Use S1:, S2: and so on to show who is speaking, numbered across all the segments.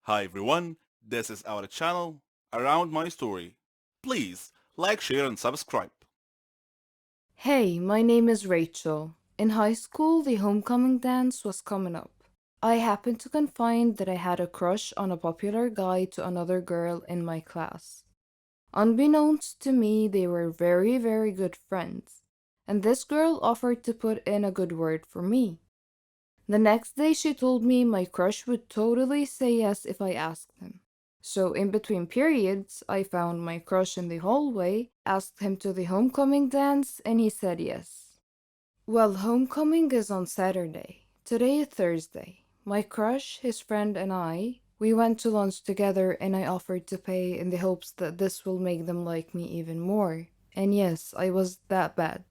S1: Hi everyone, this is our channel, Around My Story. Please like, share and subscribe.
S2: Hey, my name is Rachel. In high school, the homecoming dance was coming up. I happened to confide that I had a crush on a popular guy to another girl in my class. Unbeknownst to me, they were very, very good friends, and this girl offered to put in a good word for me. The next day, she told me my crush would totally say yes if I asked him. So, in between periods, I found my crush in the hallway, asked him to the homecoming dance, and he said yes. Well, homecoming is on Saturday. Today is Thursday. My crush, his friend, and we went to lunch together and I offered to pay in the hopes that this will make them like me even more. And yes, I was that bad.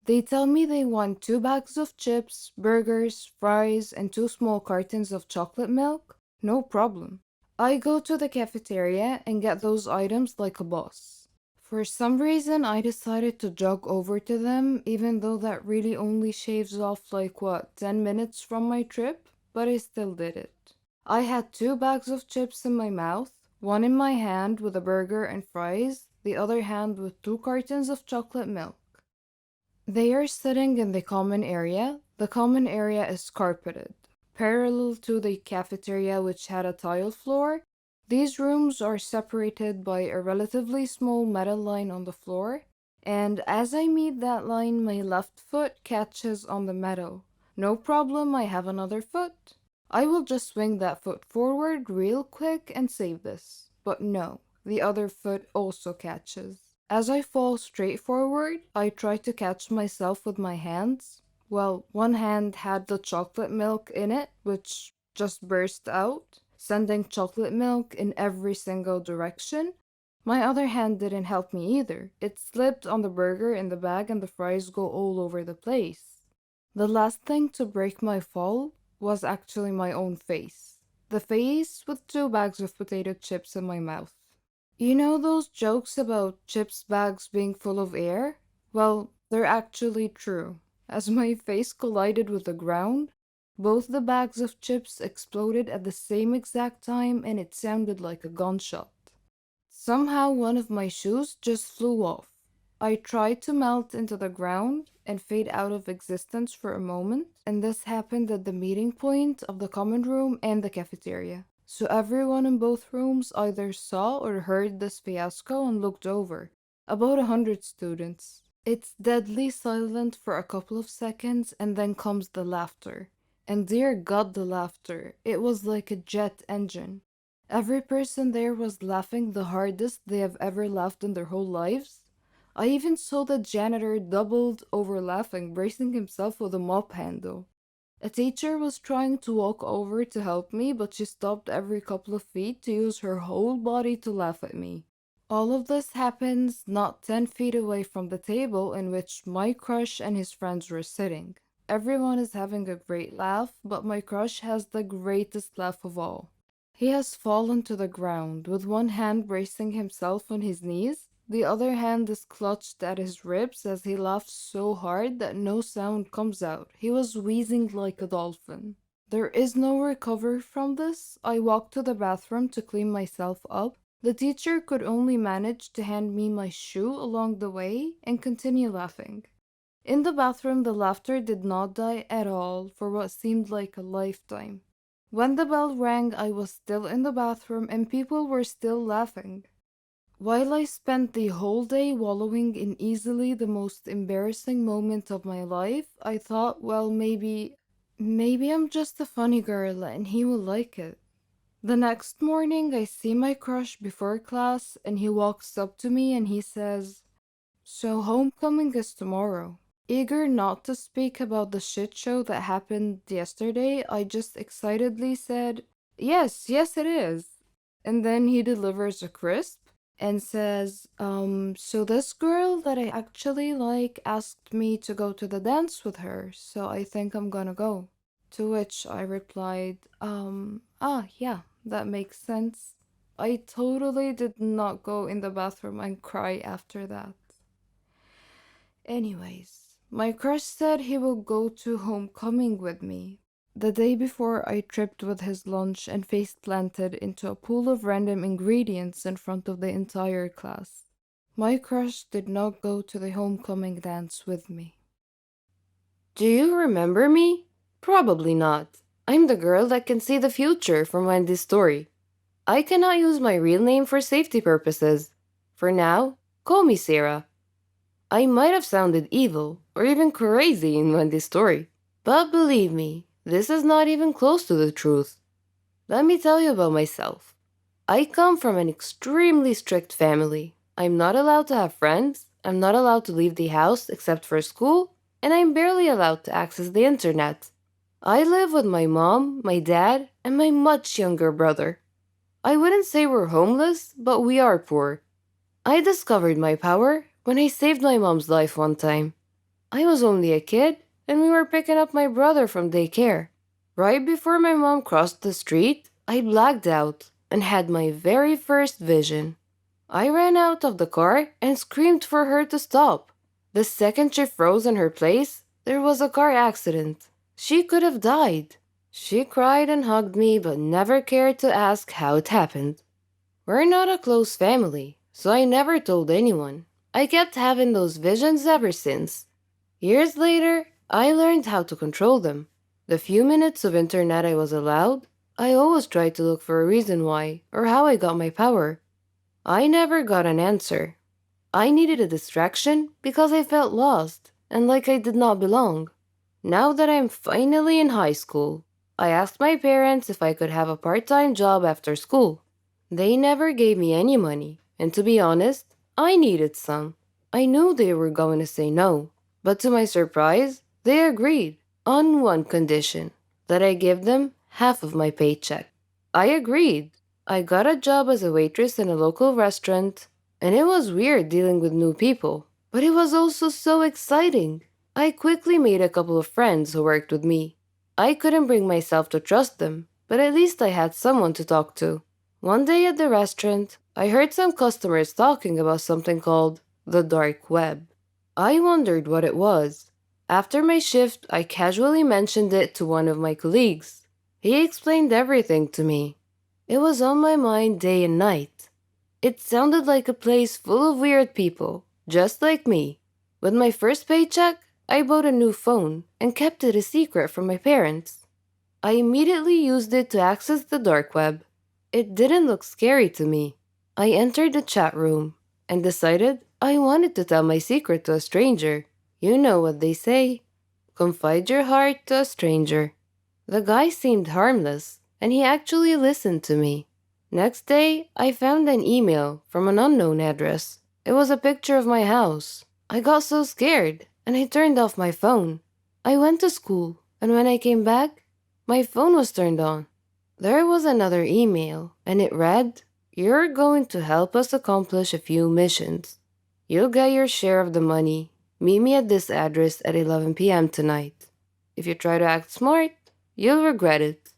S2: They tell me they want 2 bags of chips, burgers, fries, and 2 small cartons of chocolate milk. No problem. I go to the cafeteria and get those items like a boss. For some reason, I decided to jog over to them, even though that really only shaves off 10 minutes from my trip, but I still did it. I had 2 bags of chips in my mouth, one in my hand with a burger and fries, the other hand with 2 cartons of chocolate milk. They are sitting in the common area. The common area is carpeted, parallel to the cafeteria, which had a tile floor. These rooms are separated by a relatively small metal line on the floor, and as I meet that line, my left foot catches on the metal. No problem, I have another foot. I will just swing that foot forward real quick and save this. But no, the other foot also catches. As I fall straight forward, I try to catch myself with my hands. Well, one hand had the chocolate milk in it, which just burst out, sending chocolate milk in every single direction. My other hand didn't help me either. It slipped on the burger in the bag and the fries go all over the place. The last thing to break my fall was actually my own face. The face with 2 bags of potato chips in my mouth. You know those jokes about chips bags being full of air? Well, they're actually true. As my face collided with the ground, both the bags of chips exploded at the same exact time and it sounded like a gunshot. Somehow one of my shoes just flew off. I tried to melt into the ground and fade out of existence for a moment, and this happened at the meeting point of the common room and the cafeteria. So everyone in both rooms either saw or heard this fiasco and looked over. About 100 students. It's deadly silent for a couple of seconds and then comes the laughter. And dear God, the laughter. It was like a jet engine. Every person there was laughing the hardest they have ever laughed in their whole lives. I even saw the janitor doubled over laughing, bracing himself with a mop handle. A teacher was trying to walk over to help me, but she stopped every couple of feet to use her whole body to laugh at me. All of this happens not 10 feet away from the table in which my crush and his friends were sitting. Everyone is having a great laugh, but my crush has the greatest laugh of all. He has fallen to the ground, with one hand bracing himself on his knees. The other hand is clutched at his ribs as he laughs so hard that no sound comes out. He was wheezing like a dolphin. There is no recovery from this. I walked to the bathroom to clean myself up. The teacher could only manage to hand me my shoe along the way and continue laughing. In the bathroom, the laughter did not die at all for what seemed like a lifetime. When the bell rang, I was still in the bathroom and people were still laughing. While I spent the whole day wallowing in easily the most embarrassing moment of my life, I thought, well, maybe I'm just a funny girl and he will like it. The next morning, I see my crush before class and he walks up to me and he says, "So homecoming is tomorrow." Eager not to speak about the shit show that happened yesterday, I just excitedly said, "Yes, yes, it is." And then he delivers a crisp and says, so this girl that I actually like asked me to go to the dance with her, so I think I'm gonna go. To which I replied, yeah, that makes sense. I totally did not go in the bathroom and cry after that. Anyways, my crush said he will go to homecoming with me. The day before, I tripped with his lunch and face planted into a pool of random ingredients in front of the entire class. My crush did not go to the homecoming dance with me.
S3: Do you remember me? Probably not. I'm the girl that can see the future from Wendy's story. I cannot use my real name for safety purposes. For now, call me Sarah. I might have sounded evil or even crazy in Wendy's story, but believe me, this is not even close to the truth. Let me tell you about myself. I come from an extremely strict family. I'm not allowed to have friends, I'm not allowed to leave the house except for school, and I'm barely allowed to access the internet. I live with my mom, my dad, and my much younger brother. I wouldn't say we're homeless, but we are poor. I discovered my power when I saved my mom's life one time. I was only a kid, and we were picking up my brother from daycare. Right before my mom crossed the street, I blacked out and had my very first vision. I ran out of the car and screamed for her to stop. The second she froze in her place, there was a car accident. She could have died. She cried and hugged me, but never cared to ask how it happened. We're not a close family, so I never told anyone. I kept having those visions ever since. Years later, I learned how to control them. The few minutes of internet I was allowed, I always tried to look for a reason why or how I got my power. I never got an answer. I needed a distraction because I felt lost and like I did not belong. Now that I'm finally in high school, I asked my parents if I could have a part time job after school. They never gave me any money, and to be honest, I needed some. I knew they were going to say no, but to my surprise, they agreed on one condition that I give them half of my paycheck. I agreed. I got a job as a waitress in a local restaurant, and it was weird dealing with new people, but it was also so exciting. I quickly made a couple of friends who worked with me. I couldn't bring myself to trust them, but at least I had someone to talk to. One day at the restaurant, I heard some customers talking about something called the dark web. I wondered what it was. After my shift, I casually mentioned it to one of my colleagues. He explained everything to me. It was on my mind day and night. It sounded like a place full of weird people, just like me. With my first paycheck, I bought a new phone and kept it a secret from my parents. I immediately used it to access the dark web. It didn't look scary to me. I entered the chat room and decided I wanted to tell my secret to a stranger. You know what they say. Confide your heart to a stranger. The guy seemed harmless, and he actually listened to me. Next day, I found an email from an unknown address. It was a picture of my house. I got so scared, and I turned off my phone. I went to school, and when I came back, my phone was turned on. There was another email, and it read, "You're going to help us accomplish a few missions. You'll get your share of the money. Meet me at this address at 11 p.m. tonight. If you try to act smart, you'll regret it."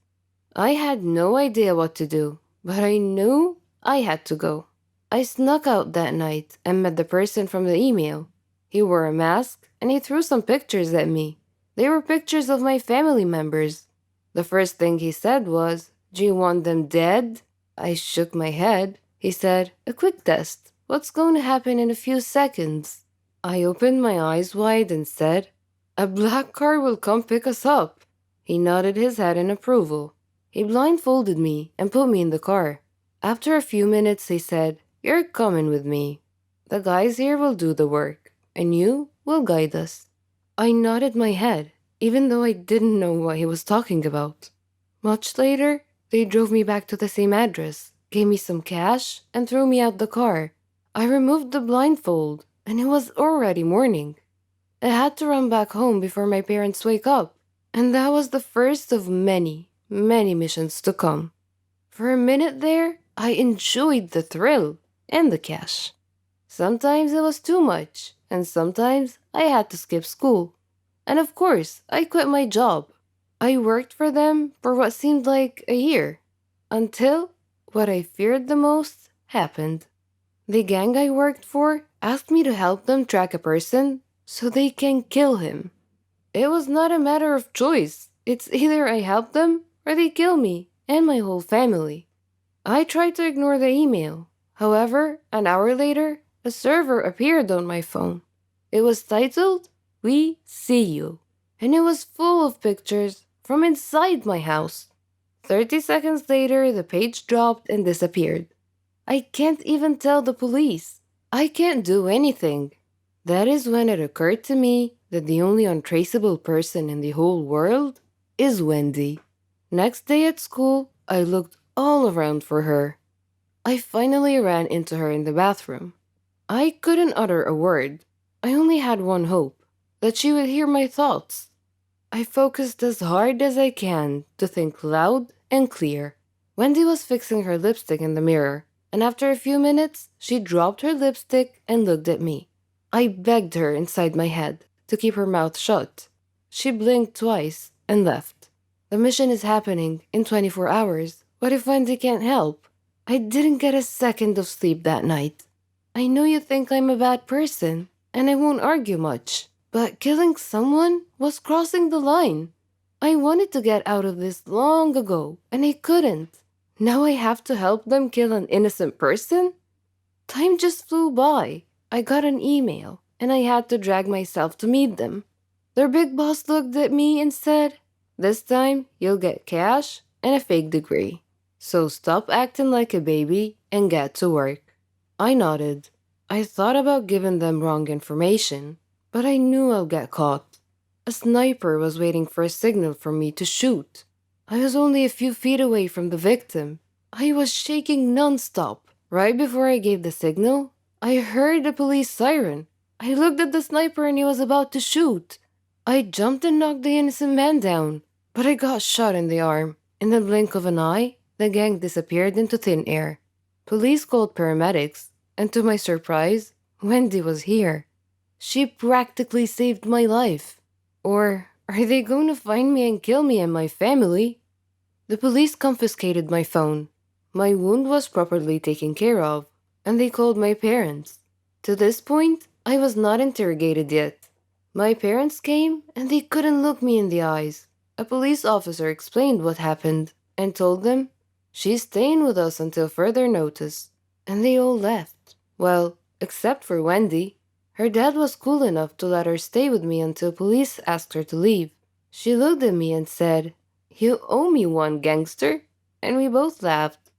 S3: I had no idea what to do, but I knew I had to go. I snuck out that night and met the person from the email. He wore a mask and he threw some pictures at me. They were pictures of my family members. The first thing he said was, "Do you want them dead?" I shook my head. He said, "A quick test. What's going to happen in a few seconds?" I opened my eyes wide and said, "A black car will come pick us up." He nodded his head in approval. He blindfolded me and put me in the car. After a few minutes, he said, "You're coming with me. The guys here will do the work, and you will guide us." I nodded my head, even though I didn't know what he was talking about. Much later, they drove me back to the same address, gave me some cash, and threw me out the car. I removed the blindfold, and it was already morning. I had to run back home before my parents wake up, and that was the first of many, many missions to come. For a minute there, I enjoyed the thrill and the cash. Sometimes it was too much, and sometimes I had to skip school. And of course, I quit my job. I worked for them for what seemed like a year, until what I feared the most happened. The gang I worked for asked me to help them track a person so they can kill him. It was not a matter of choice. It's either I help them or they kill me and my whole family. I tried to ignore the email. However, an hour later, a server appeared on my phone. It was titled, "We See You," and it was full of pictures from inside my house. 30 seconds later, the page dropped and disappeared. I can't even tell the police. I can't do anything. That is when it occurred to me that the only untraceable person in the whole world is Wendy. Next day at school, I looked all around for her. I finally ran into her in the bathroom. I couldn't utter a word. I only had one hope, that she would hear my thoughts. I focused as hard as I can to think loud and clear. Wendy was fixing her lipstick in the mirror, and after a few minutes, she dropped her lipstick and looked at me. I begged her inside my head to keep her mouth shut. She blinked twice and left. The mission is happening in 24 hours. What if Wendy can't help? I didn't get a second of sleep that night. I know you think I'm a bad person, and I won't argue much, but killing someone was crossing the line. I wanted to get out of this long ago, and I couldn't. Now I have to help them kill an innocent person? Time just flew by. I got an email, and I had to drag myself to meet them. Their big boss looked at me and said, "This time you'll get cash and a fake degree. So stop acting like a baby and get to work." I nodded. I thought about giving them wrong information, but I knew I'll get caught. A sniper was waiting for a signal for me to shoot. I was only a few feet away from the victim. I was shaking nonstop. Right before I gave the signal, I heard a police siren. I looked at the sniper and he was about to shoot. I jumped and knocked the innocent man down, but I got shot in the arm. In the blink of an eye, the gang disappeared into thin air. Police called paramedics, and to my surprise, Wendy was here. She practically saved my life. Or are they going to find me and kill me and my family? The police confiscated my phone. My wound was properly taken care of, and they called my parents. To this point, I was not interrogated yet. My parents came, and they couldn't look me in the eyes. A police officer explained what happened and told them, "She's staying with us until further notice." And they all left. Well, except for Wendy. Her dad was cool enough to let her stay with me until police asked her to leave. She looked at me and said, "You owe me one, gangster." And we both laughed.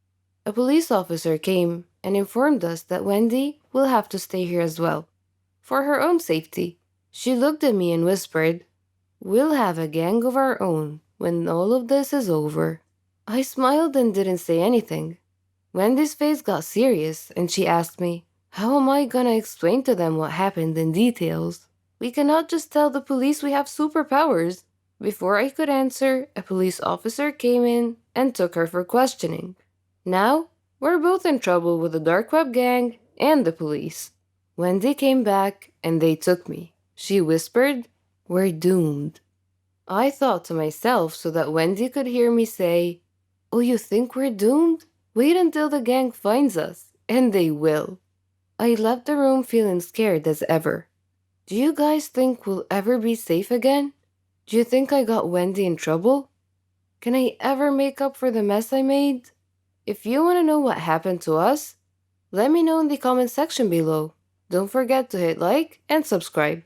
S3: A police officer came and informed us that Wendy will have to stay here as well, for her own safety. She looked at me and whispered, "We'll have a gang of our own when all of this is over." I smiled and didn't say anything. Wendy's face got serious and she asked me, "How am I gonna explain to them what happened in details? We cannot just tell the police we have superpowers." Before I could answer, a police officer came in and took her for questioning. Now, we're both in trouble with the dark web gang and the police. Wendy came back and they took me. She whispered, "We're doomed." I thought to myself so that Wendy could hear me say, "Oh, you think we're doomed? Wait until the gang finds us, and they will." I left the room feeling scared as ever. Do you guys think we'll ever be safe again? Do you think I got Wendy in trouble? Can I ever make up for the mess I made? If you want to know what happened to us, let me know in the comment section below. Don't forget to hit like and subscribe.